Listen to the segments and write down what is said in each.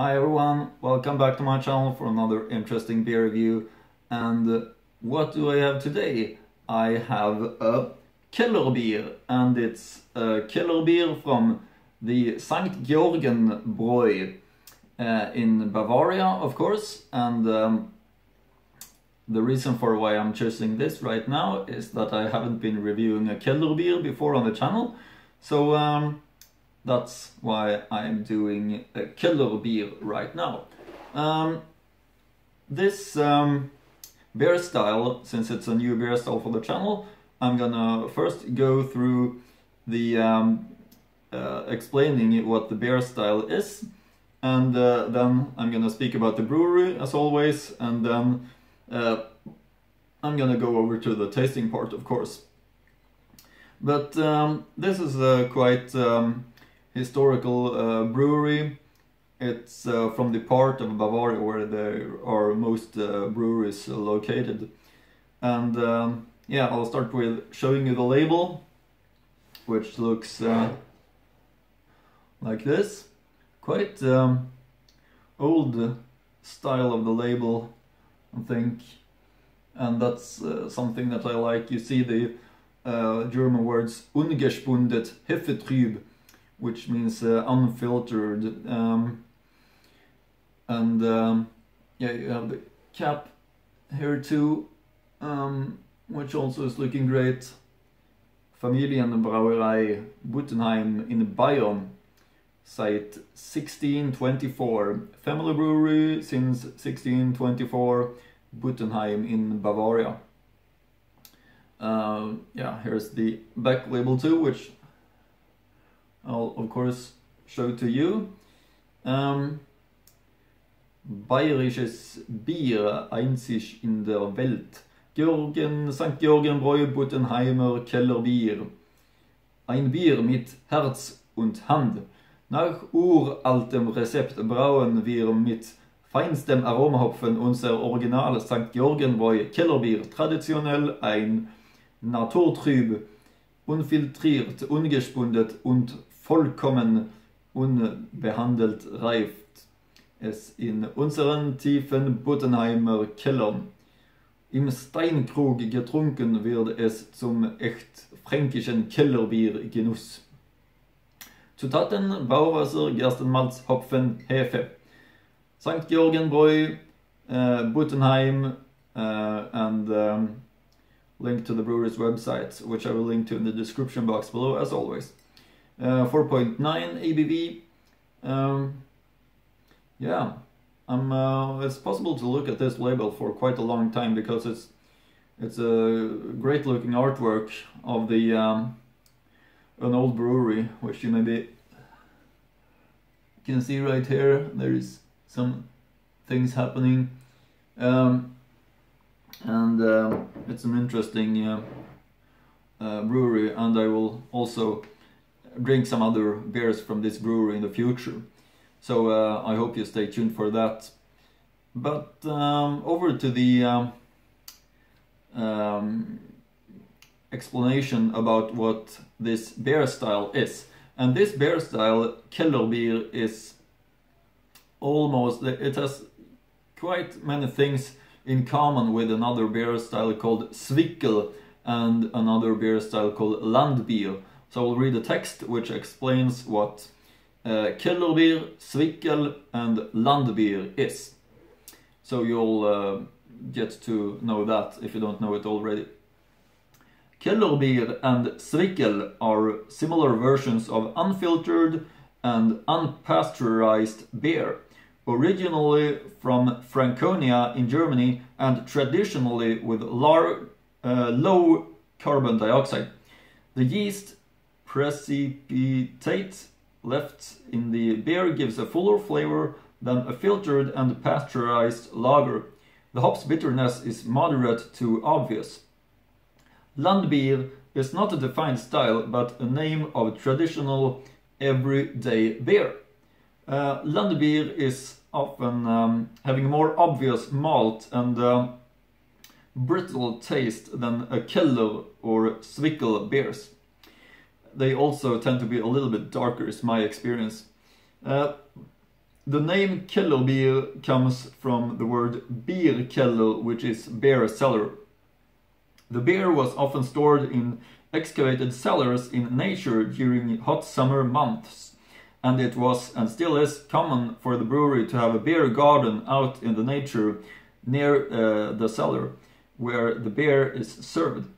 Hi everyone, welcome back to my channel for another interesting beer review. And what do I have today? I have a Kellerbier, and it's a Kellerbier from the St. Georgenbräu in Bavaria, of course. And the reason for why I'm choosing this right now is that I haven't been reviewing a Kellerbier before on the channel. So that's why I'm doing a Kellerbier right now. This beer style, since it's a new beer style for the channel, I'm gonna first go through the explaining what the beer style is, and then I'm gonna speak about the brewery as always, and then I'm gonna go over to the tasting part, of course. But this is a quite historical brewery. It's from the part of Bavaria where there are most breweries located. And yeah, I'll start with showing you the label, which looks like this. Quite old style of the label, I think. And that's something that I like. You see the German words ungespundet Hefetrüb, which means unfiltered, yeah, you have the cap here too, which also is looking great. Familienbrauerei Buttenheim in Bayern, site 1624, family brewery since 1624, Buttenheim in Bavaria. Yeah, here's the back label too, which I'll of course show to you. Bayerisches Bier, einzig in der Welt. St. Georgenbräu Buttenheimer Kellerbier. Ein Bier mit Herz und Hand. Nach uraltem Rezept brauen wir mit feinstem Aromahopfen unser Original St. Georgenbräu Kellerbier. Traditionell ein Naturtrüb, unfiltriert, ungespundet und vollkommen unbehandelt reift es in unseren tiefen Buttenheimer Kellern. Im Steinkrug getrunken wird es zum echt fränkischen Kellerbier-Genuss. Zutaten: Brauwasser, Gerstenmalz, Hopfen, Hefe. St. Georgenbräu, Buttenheim, and link to the brewery's website, which I will link to in the description box below, as always. 4.9 ABV. Yeah, it's possible to look at this label for quite a long time, because it's a great looking artwork of the an old brewery, which you maybe can see right here. There is some things happening, and it's an interesting brewery, and I will also drink some other beers from this brewery in the future. So I hope you stay tuned for that. But over to the explanation about what this beer style is. And this beer style, Kellerbier, is almost, it has quite many things in common with another beer style called Zwickel and another beer style called Landbier. So I'll read the text which explains what Kellerbier, Zwickel and Landbier is. So you'll get to know that if you don't know it already. Kellerbier and Zwickel are similar versions of unfiltered and unpasteurized beer, originally from Franconia in Germany and traditionally with low carbon dioxide. The yeast precipitate left in the beer gives a fuller flavor than a filtered and pasteurized lager. The hops bitterness is moderate to obvious. Landbier is not a defined style, but a name of traditional everyday beer. Landbier is often having more obvious malt and brittle taste than a Keller or Zwickel beers. They also tend to be a little bit darker, is my experience. The name Kellerbier comes from the word Bierkeller, which is beer cellar. The beer was often stored in excavated cellars in nature during hot summer months, and it was and still is common for the brewery to have a beer garden out in the nature near the cellar where the beer is served.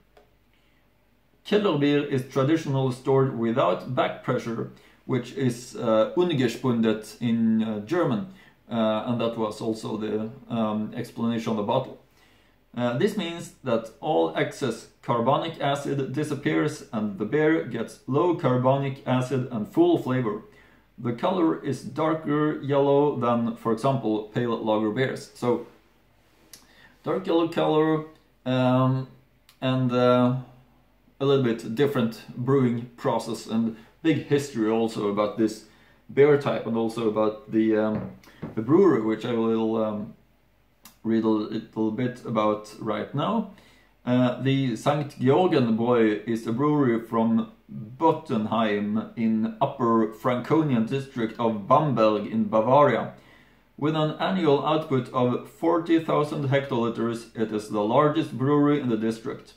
Kellerbier is traditionally stored without back pressure, which is ungespundet in German, and that was also the explanation on the bottle. This means that all excess carbonic acid disappears and the beer gets low carbonic acid and full flavor. The color is darker yellow than, for example, pale lager beers. So, dark yellow color and a little bit different brewing process, and big history also about this beer type, and also about the brewery, which I will read a little bit about right now. The St. Georgenbräu is a brewery from Buttenheim in Upper Franconian district of Bamberg in Bavaria. With an annual output of 40,000 hectoliters, it is the largest brewery in the district.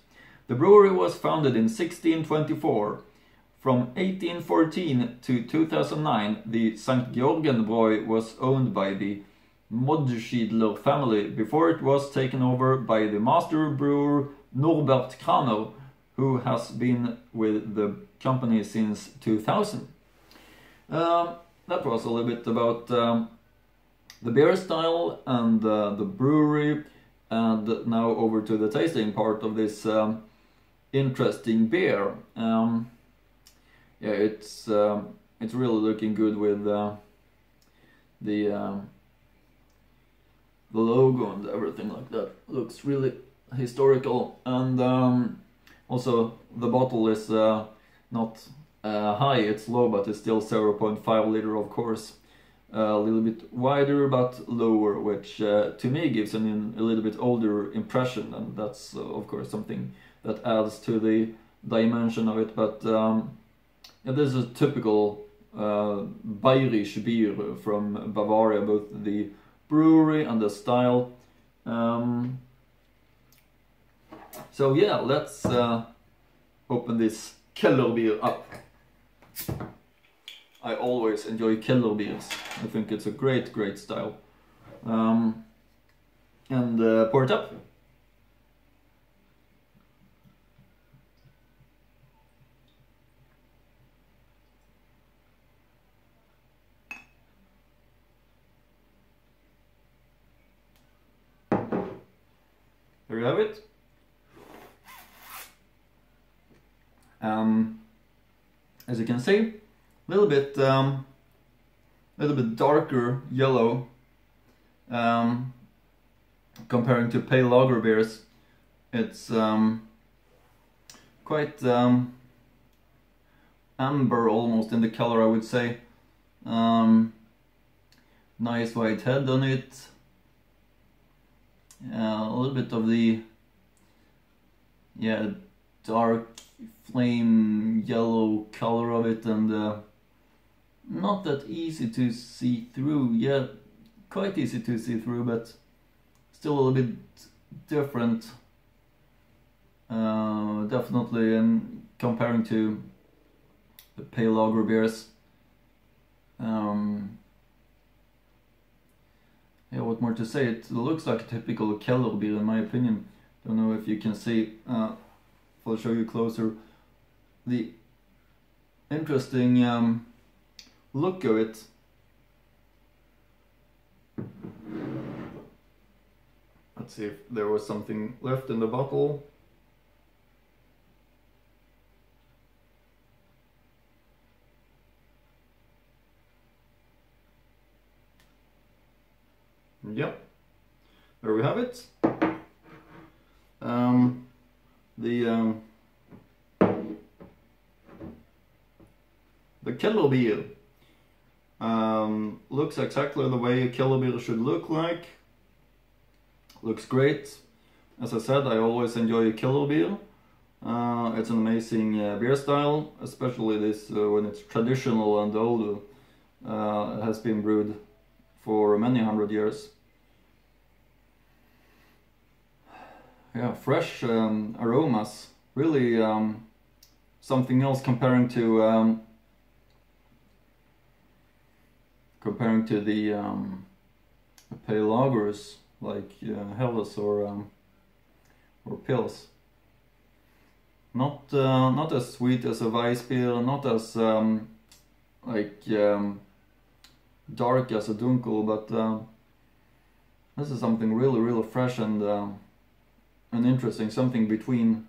The brewery was founded in 1624. From 1814 to 2009, the St. Georgenbräu was owned by the Modschidler family before it was taken over by the master brewer Norbert Kramer, who has been with the company since 2000. That was a little bit about the beer style and the brewery, and now over to the tasting part of this interesting beer. Yeah, it's really looking good with the logo and everything like that. Looks really historical, and also the bottle is not high, it's low, but it's still 0.5 liter, of course. A little bit wider but lower, which to me gives a little bit older impression, and that's of course something that adds to the dimension of it. But yeah, this is a typical Bayerisch beer from Bavaria, both the brewery and the style. So yeah, let's open this Kellerbier up. I always enjoy Kellerbiers. I think it's a great style. And pour it up. There you have it. As you can see, a little bit darker yellow comparing to pale lager beers. It's quite amber almost in the color, I would say. Nice white head on it. A little bit of the dark flame yellow color of it, and not that easy to see through. Yeah, quite easy to see through, but still a little bit different. Definitely, and comparing to the pale lager beers. Yeah, what more to say? It looks like a typical Kellerbier in my opinion. Don't know if you can see. I'll show you closer. The interesting look of it. Let's see if there was something left in the bottle. Yep, there we have it. The Kellerbier looks exactly the way a Kellerbier should look like. Looks great. As I said, I always enjoy a Kellerbier. It's an amazing beer style, especially this when it's traditional and old. It has been brewed for many hundred years. Yeah, fresh aromas, really something else comparing to the pale lagers like Helles or Pils. Not as sweet as a Weissbier, not as dark as a Dunkel, but this is something really fresh and interesting, something between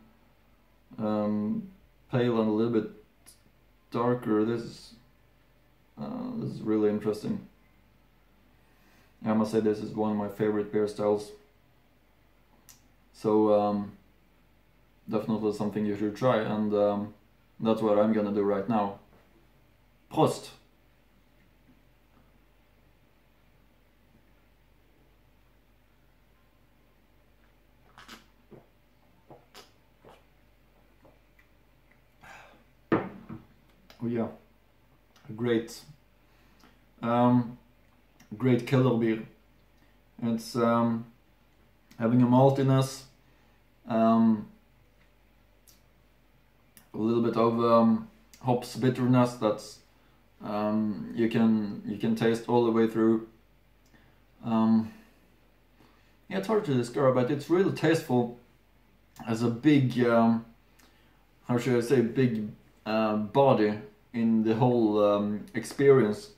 pale and a little bit darker. This is really interesting. I must say this is one of my favorite beer styles. So definitely something you should try, and that's what I'm gonna do right now. Prost! Oh yeah, great Kellerbier. It's having a maltiness, a little bit of hops bitterness that's you can taste all the way through. Yeah, it's hard to describe, but it's really tasteful. As a big, how should I say, big body in the whole experience.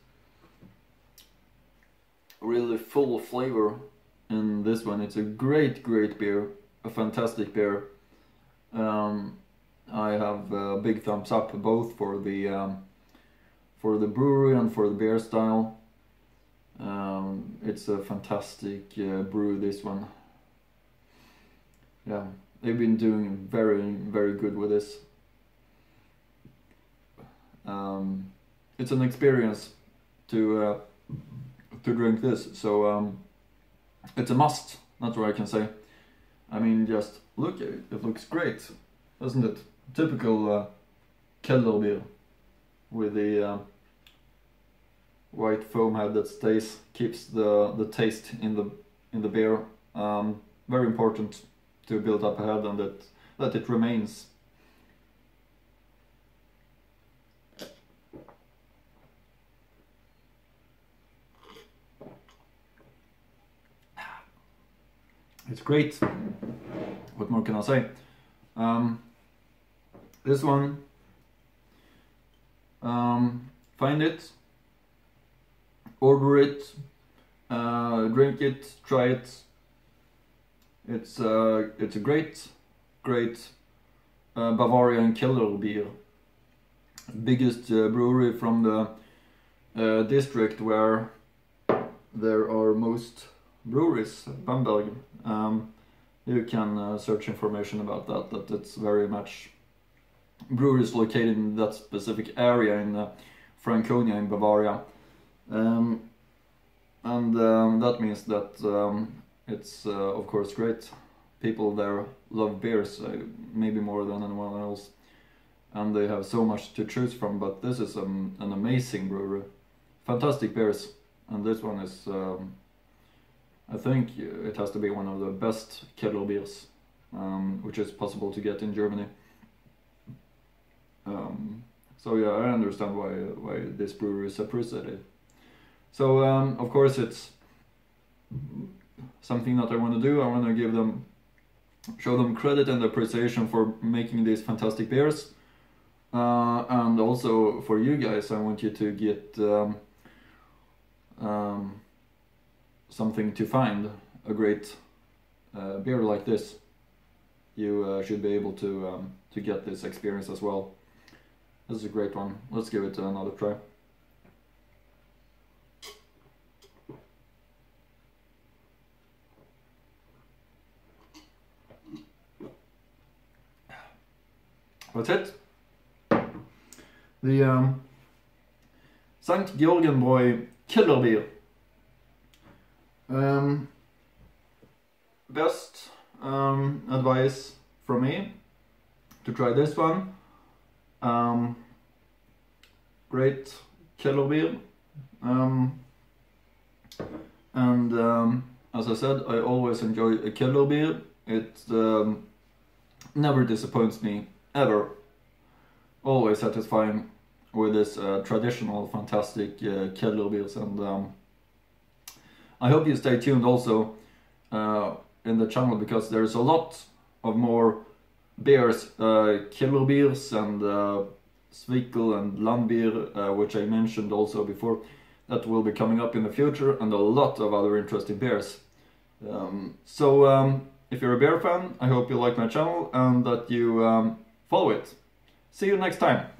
Really full flavor in this one. It's a great beer, a fantastic beer. I have a big thumbs up both for the brewery and for the beer style. It's a fantastic brew, this one. Yeah, they've been doing very good with this. It's an experience to drink this, so it's a must. That's what I can say. I mean, just look at it. It looks great, doesn't it? Typical Kellerbier with the white foam head that keeps the taste in the beer. Very important to build up a head and that it remains. It's great. What more can I say? This one, find it, order it, drink it, try it. It's a great Bavarian Kellerbier. Biggest brewery from the district where there are most breweries, Bamberg. You can search information about that it's very much breweries located in that specific area in Franconia in Bavaria. And that means that it's of course great. People there love beers, maybe more than anyone else. And they have so much to choose from, but this is an amazing brewery. Fantastic beers, and this one is I think it has to be one of the best Kellerbiers, which is possible to get in Germany. So yeah, I understand why this brewery is appreciated. So of course it's something that I want to do. I want to show them credit and appreciation for making these fantastic beers. And also for you guys, I want you to get something to find a great beer like this. You should be able to get this experience as well. This is a great one. Let's give it another try. That's it. The St. Georgenbräu Kellerbier. Best advice from me to try this one. Great Kellerbier. And as I said, I always enjoy a Kellerbier. It never disappoints me, ever. Always satisfying with this traditional, fantastic Kellerbiers. And I hope you stay tuned also in the channel, because there's a lot of more beers, Kellerbiers and Zwickel and Landbier, which I mentioned also before, that will be coming up in the future, and a lot of other interesting beers. If you're a beer fan, I hope you like my channel and that you follow it. See you next time!